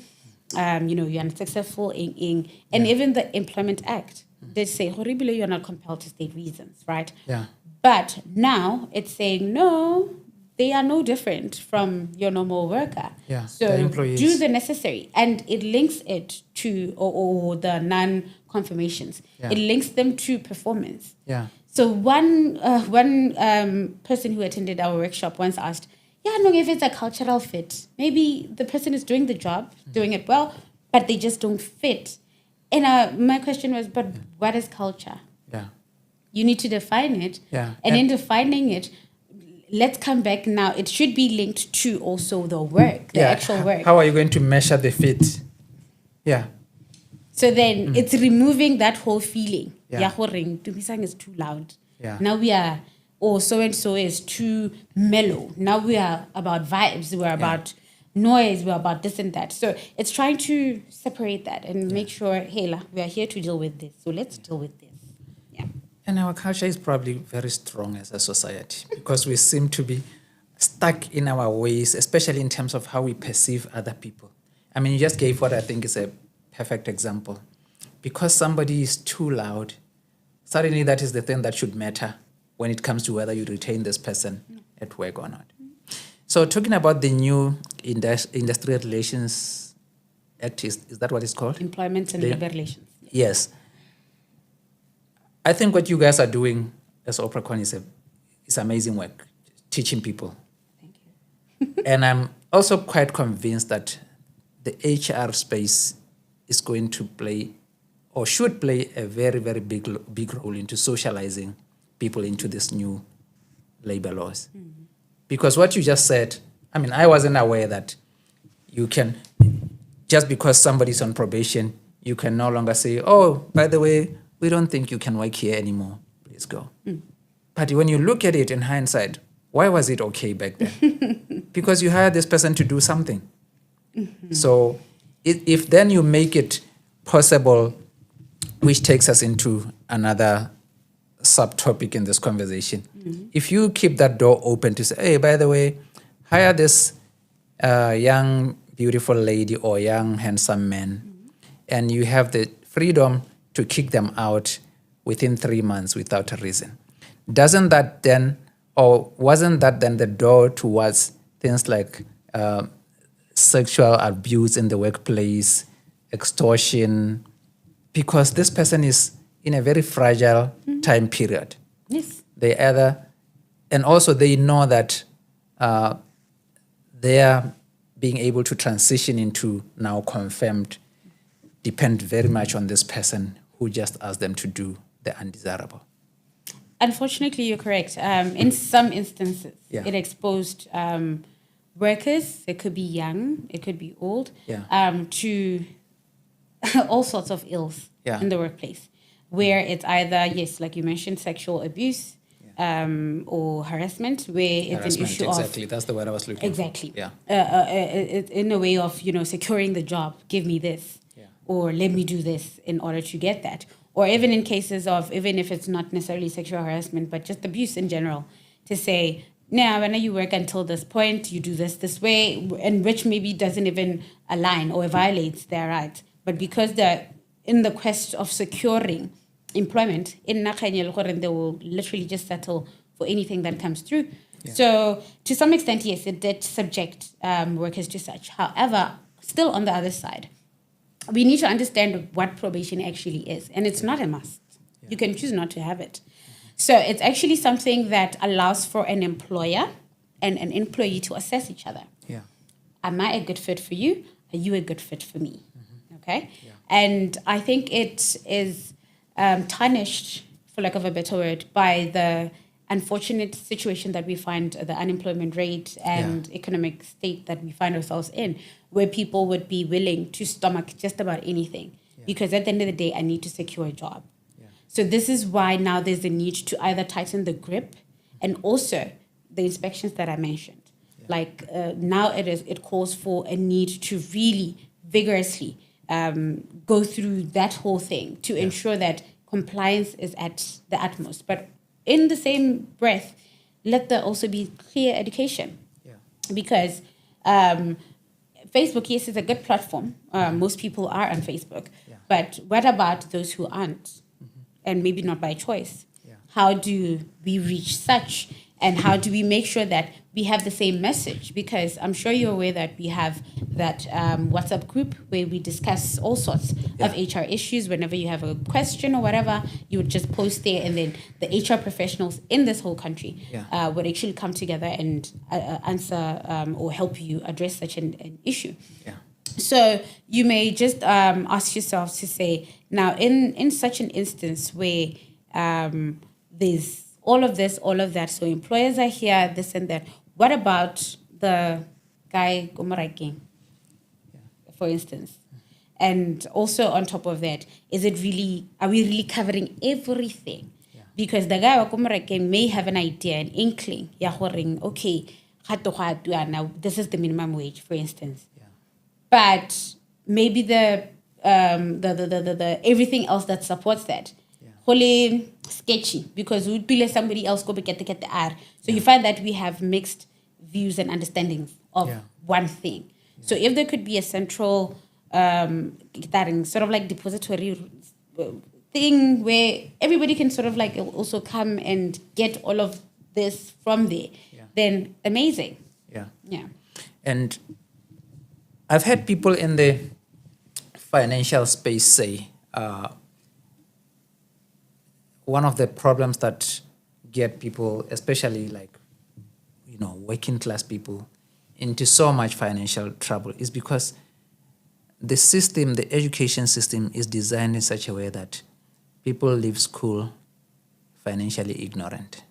You're unsuccessful and even the Employment Act, they say, Olibile, you're not compelled to state reasons, right? Yeah. But now it's saying, no, they are no different from your normal worker. Yeah, So the employees. do the necessary. And it links it to, or the non-confirmations. Yeah. It links them to performance. Yeah. So one person who attended our workshop once asked, if it's a cultural fit, maybe the person is doing the job, doing it well, but they just don't fit. And my question was, but what is culture? Yeah. You need to define it. Yeah. And in defining it, let's come back now. It should be linked to also the work, the actual work. How are you going to measure the fit? Yeah. So then it's removing that whole feeling. Yeah. Tumisang is too loud. Yeah. Now we are, so-and-so is too mellow. Now we are about vibes. We're about noise. We're about this and that. So it's trying to separate that and make sure, hey, we are here to deal with this. So let's deal with this. Yeah. And our culture is probably very strong as a society because we seem to be stuck in our ways, especially in terms of how we perceive other people. I mean, you just gave what I think is a perfect example. Because somebody is too loud, suddenly that is the thing that should matter when it comes to whether you retain this person at work or not. So talking about the new Industrial Relations Act, is that what it's called? Employment and Labor Relations. Yes. I think what you guys are doing as OPRACON is amazing work, teaching people. Thank you. And I'm also quite convinced that the HR space is going to play or should play a very, very big role into socializing people into this new labor laws. Because what you just said, I mean, I wasn't aware that you can, just because somebody's on probation, you can no longer say, oh, by the way, we don't think you can work here anymore. Please go. But when you look at it in hindsight, why was it okay back then? Because you hired this person to do something. So if then you make it possible, which takes us into another subtopic in this conversation. If you keep that door open to say, hey, by the way, hire this young, beautiful lady or young, handsome man, and you have the freedom to kick them out within 3 months without a reason. Doesn't that then, or wasn't that then the door towards things like sexual abuse in the workplace, extortion, because this person is in a very fragile time period. Yes. They either, and also they know that their being able to transition into now confirmed depend very much on this person who just asked them to do the undesirable. Unfortunately, you're correct. In some instances, Yeah. it exposed workers, it could be young, it could be old, Yeah. to all sorts of ills Yeah. in the workplace, where it's either, yes, like you mentioned, sexual abuse or harassment, where it's Harassment, an issue exactly. That's the word I was looking exactly. for. Yeah. In a way of, securing the job, give me this, Yeah. or let me do this in order to get that. Or even in cases of, even if it's not necessarily sexual harassment, but just abuse in general, to say, now, when you work until this point, you do this way, and which maybe doesn't even align or violates their rights. But because they're in the quest of securing employment, in Nakanyel, they will literally just settle for anything that comes through. Yeah. So to some extent, yes, it did subject workers to such. However, still on the other side, we need to understand what probation actually is. And it's not a must. Yeah. You can choose not to have it. So it's actually something that allows for an employer and an employee to assess each other. Yeah. Am I a good fit for you? Are you a good fit for me? Okay? Yeah. And I think it is tarnished, for lack of a better word, by the unfortunate situation that we find, the unemployment rate and economic state that we find ourselves in, where people would be willing to stomach just about anything. Yeah. Because at the end of the day, I need to secure a job. Yeah. So this is why now there's a need to either tighten the grip and also the inspections that I mentioned. Yeah. Like now it calls for a need to really vigorously go through that whole thing to ensure that compliance is at the utmost. But in the same breath, let there also be clear education. Yeah. Because Facebook, yes, is a good platform. Most people are on Facebook. Yeah. But what about those who aren't? And maybe not by choice? Yeah. How do we reach such? And how do we make sure that we have the same message? Because I'm sure you're aware that we have that WhatsApp group where we discuss all sorts of HR issues. Whenever you have a question or whatever, you would just post there, and then the HR professionals in this whole country would actually come together and answer or help you address such an issue. Yeah. So you may just ask yourself to say, now in such an instance where there's all of this, all of that, so employers are here, this and that, what about the guy Gomaraking, for instance? And also on top of that, are we really covering everything? Yeah. Because the guy Gomaraking may have an idea, an inkling, okay, now this is the minimum wage, for instance. Yeah. But maybe the everything else that supports that wholly sketchy, because would be let somebody else go get the R. So you find that we have mixed views and understandings of one thing. So if there could be a central sort of like depository thing where everybody can sort of like also come and get all of this from there, then amazing. Yeah. Yeah. And I've had people in the financial space say, one of the problems that get people, especially like, working class people, into so much financial trouble is because the system, the education system is designed in such a way that people leave school financially ignorant.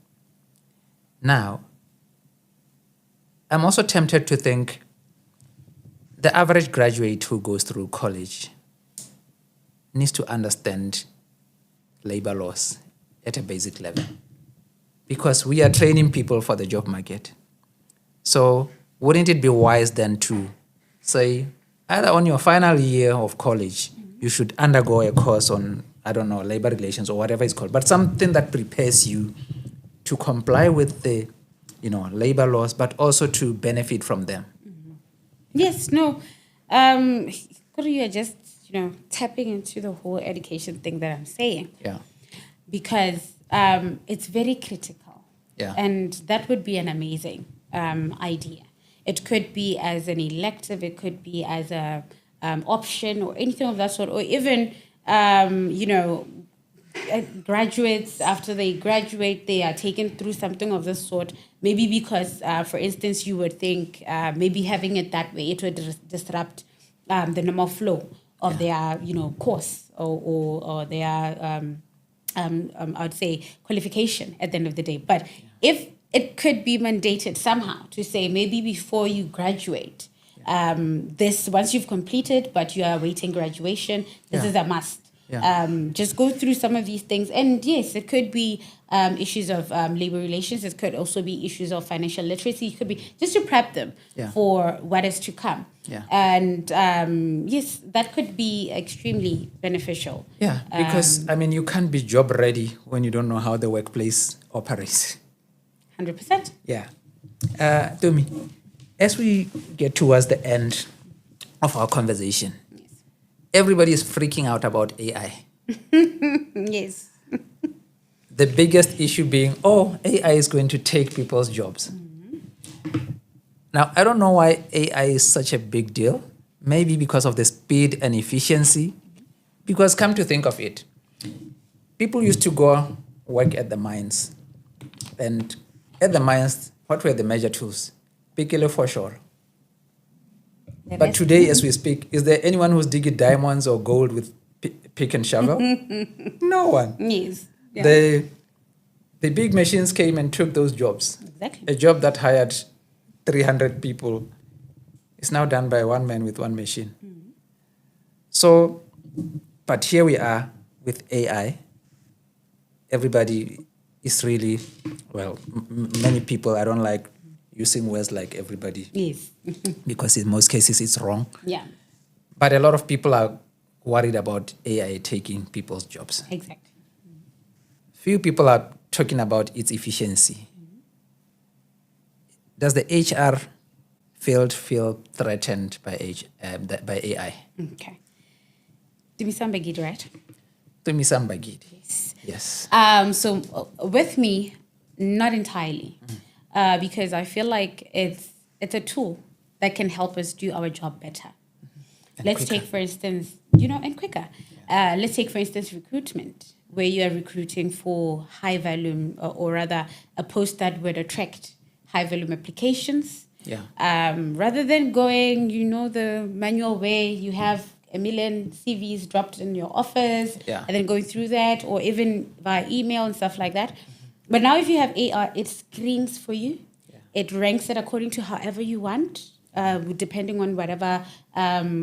Now, I'm also tempted to think the average graduate who goes through college needs to understand labor laws at a basic level, because we are training people for the job market. So wouldn't it be wise then to say, either on your final year of college, you should undergo a course on, I don't know, labor relations or whatever it's called, but something that prepares you to comply with the, labor laws, but also to benefit from them. Yes, no. You are just, tapping into the whole education thing that I'm saying. Yeah. Because it's very critical. Yeah. And that would be an amazing idea. It could be as an elective, it could be as a option or anything of that sort, or even, graduates, after they graduate, they are taken through something of this sort. Maybe because, for instance, you would think maybe having it that way, it would disrupt the normal flow of their, course or their, I'd say, qualification at the end of the day. But if it could be mandated somehow to say maybe before you graduate, this, once you've completed, but you are awaiting graduation, this is a must. Yeah. Just go through some of these things. And yes, it could be issues of labor relations. It could also be issues of financial literacy. It could be just to prep them for what is to come. Yeah. And yes, that could be extremely beneficial. Yeah, because, you can't be job ready when you don't know how the workplace operates. 100%. Yeah. Tumi, as we get towards the end of our conversation, everybody is freaking out about AI. Yes. The biggest issue being, AI is going to take people's jobs. Now, I don't know why AI is such a big deal. Maybe because of the speed and efficiency. Because come to think of it, people used to go work at the mines. And at the mines, what were the major tools? Pikele for sure. But today, as we speak, is there anyone who's digging diamonds or gold with pick and shovel? No one. Yes. Yeah. The big machines came and took those jobs. Exactly. A job that hired 300 people is now done by one man with one machine. So, but here we are with AI. Everybody is really, many people, I don't like using words like everybody. Yes. Because in most cases it's wrong. Yeah. But a lot of people are worried about AI taking people's jobs. Exactly. Few people are talking about its efficiency. Does the HR field feel threatened by AI? Okay. Tumisang Bagidi, right? Tumisang Bagidi. Yes. Yes. So with me, not entirely. Because I feel like it's a tool that can help us do our job better. Let's take, for instance, and quicker. Let's take, for instance, recruitment, where you are recruiting for high volume, or rather a post that would attract high volume applications. Yeah. Rather than going, the manual way, you have a million CVs dropped in your office, and then going through that, or even via email and stuff like that. But now if you have AI, it screens for you. Yeah. It ranks it according to however you want, depending on whatever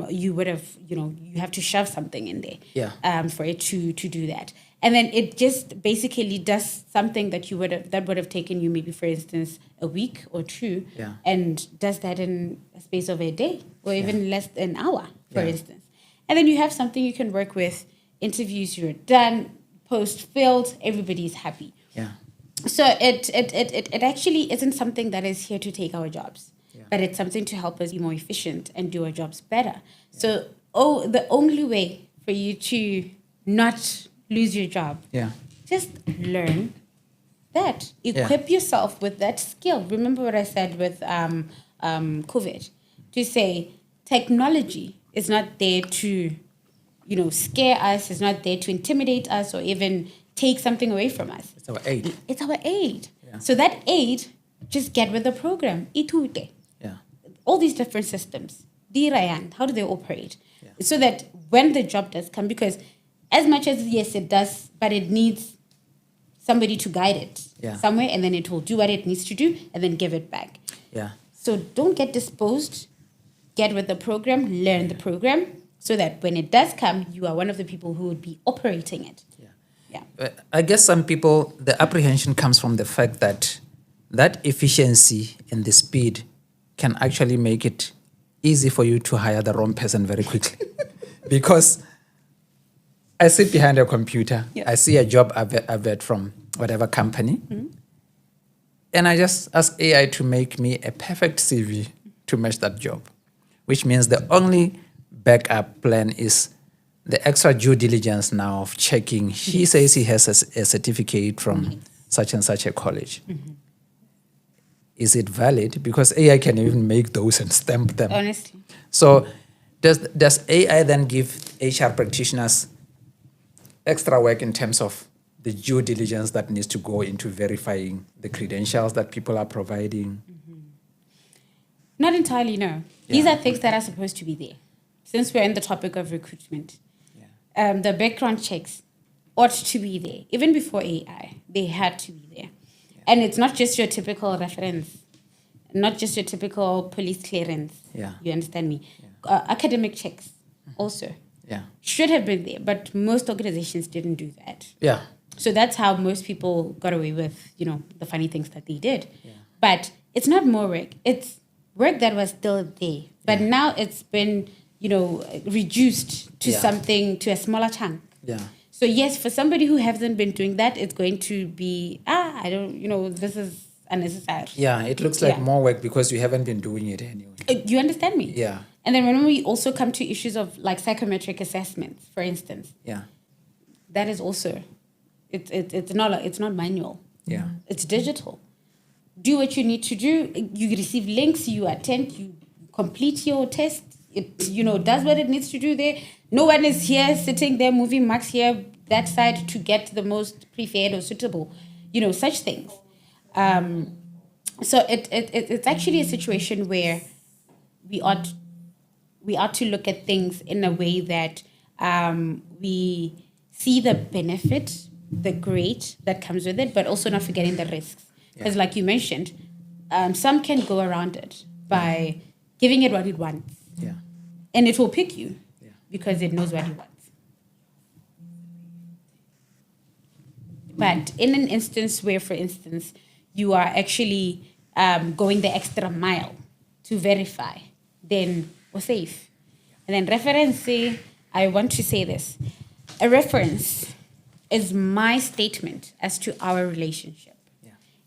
you would have, you have to shove something in there for it to do that. And then it just basically does something that would have taken you maybe, for instance, a week or two, and does that in a space of a day or even less than an hour, for instance. And then you have something you can work with, interviews, you're done, post filled, everybody's happy. Yeah. So it actually isn't something that is here to take our jobs, but it's something to help us be more efficient and do our jobs better. So the only way for you to not lose your job, just learn that. Equip yourself with that skill. Remember what I said with COVID, to say technology is not there to, scare us, it's not there to intimidate us or even take something away from us. It's our aid. It's our aid. Yeah. So that aid, just get with the program. Itute. Yeah. All these different systems. Dirayan, how do they operate? Yeah. So that when the job does come, because as much as, yes, it does, but it needs somebody to guide it somewhere, and then it will do what it needs to do and then give it back. Yeah. So don't get disposed get with the program, learn the program, so that when it does come, you are one of the people who would be operating it. Yeah. I guess some people, the apprehension comes from the fact that that efficiency and the speed can actually make it easy for you to hire the wrong person very quickly. Because I sit behind a computer, I see a job advert from whatever company, and I just ask AI to make me a perfect CV to match that job, which means the only backup plan is the extra due diligence now of checking. He says he has a certificate from such and such a college. Is it valid? Because AI can even make those and stamp them. Honestly. So does AI then give HR practitioners extra work in terms of the due diligence that needs to go into verifying the credentials that people are providing? Not entirely, no. These are things that are supposed to be there. Since we're in the topic of recruitment, the background checks ought to be there. Even before AI, they had to be there. And it's not just your typical reference, not just your typical police clearance. You understand me? Academic checks also should have been there, but most organizations didn't do that. So that's how most people got away with, the funny things that they did. But it's not more work. It's work that was still there. But now it's been, reduced to something, to a smaller chunk. So yes, for somebody who hasn't been doing that, it's going to be, this is unnecessary. It looks like more work because you haven't been doing it anyway. You understand me? And then when we also come to issues of like psychometric assessments, for instance, that is also, it's not manual. It's digital. Do what you need to do. You receive links, you attend, you complete your test. It, does what it needs to do there. No one is here sitting there moving marks here, that side to get the most preferred or suitable, such things. So it's actually a situation where we ought to look at things in a way that we see the benefit, the great that comes with it, but also not forgetting the risks. Because like you mentioned, some can go around it by giving it what it wants. And it will pick you because it knows what it wants. But in an instance where, for instance, you are actually going the extra mile to verify, then we're safe. And then reference, I want to say this. A reference is my statement as to our relationship.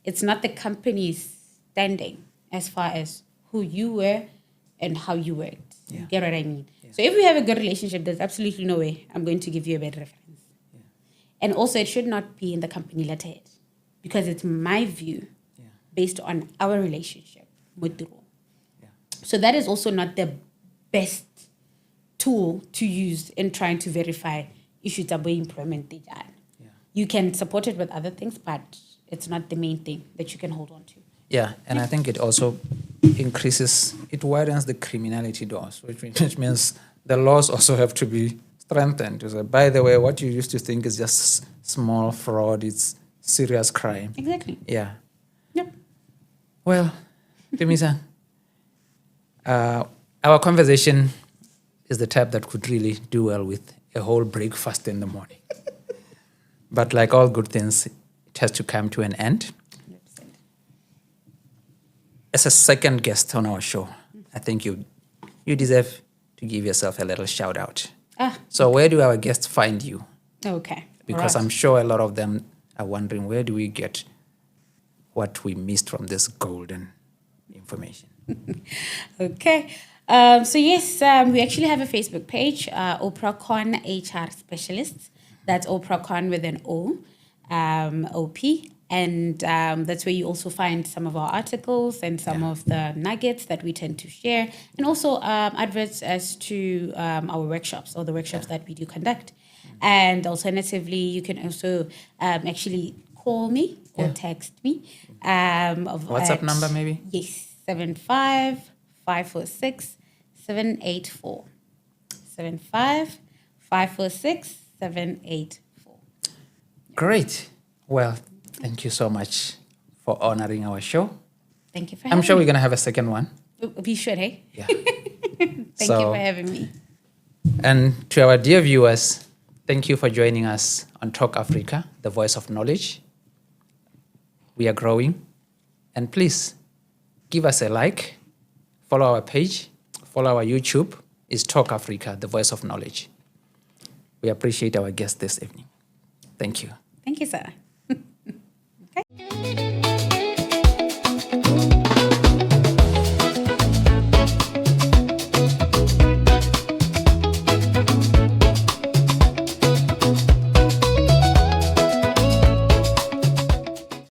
It's not the company's standing as far as who you were and how you worked. Get what I mean? So if we have a good relationship, there's absolutely no way I'm going to give you a bad reference. And also, it should not be in the company letterhead because it's my view based on our relationship. So that is also not the best tool to use in trying to verify issues about employment. You can support it with other things, but it's not the main thing that you can hold on to. And I think it also it widens the criminality doors, which means the laws also have to be strengthened. So, by the way, what you used to think is just small fraud, it's serious crime. Exactly. Well, Tumisang, our conversation is the type that could really do well with a whole breakfast in the morning. But like all good things, it has to come to an end. As a second guest on our show, I think you deserve to give yourself a little shout out. So where do our guests find you? Okay. Because I'm sure a lot of them are wondering, where do we get what we missed from this golden information? Okay. So yes, we actually have a Facebook page, OprahCon HR Specialists. That's OprahCon with an O, OP. And that's where you also find some of our articles and some of the nuggets that we tend to share. And also adverts as to our workshops or the workshops that we do conduct. And alternatively, you can also actually call me or text me. WhatsApp number maybe? Yes, 75-546-784. 75-546-784. Great. Well, thank you so much for honoring our show. Thank you for I'm having sure me. we're going to have a second one. We should, hey? Yeah. Thank you for having me. And to our dear viewers, thank you for joining us on Talk Africa, the voice of knowledge. We are growing. And please give us a like, follow our page, follow our YouTube. It's Talk Africa, the voice of knowledge. We appreciate our guest this evening. Thank you. Thank you, sir.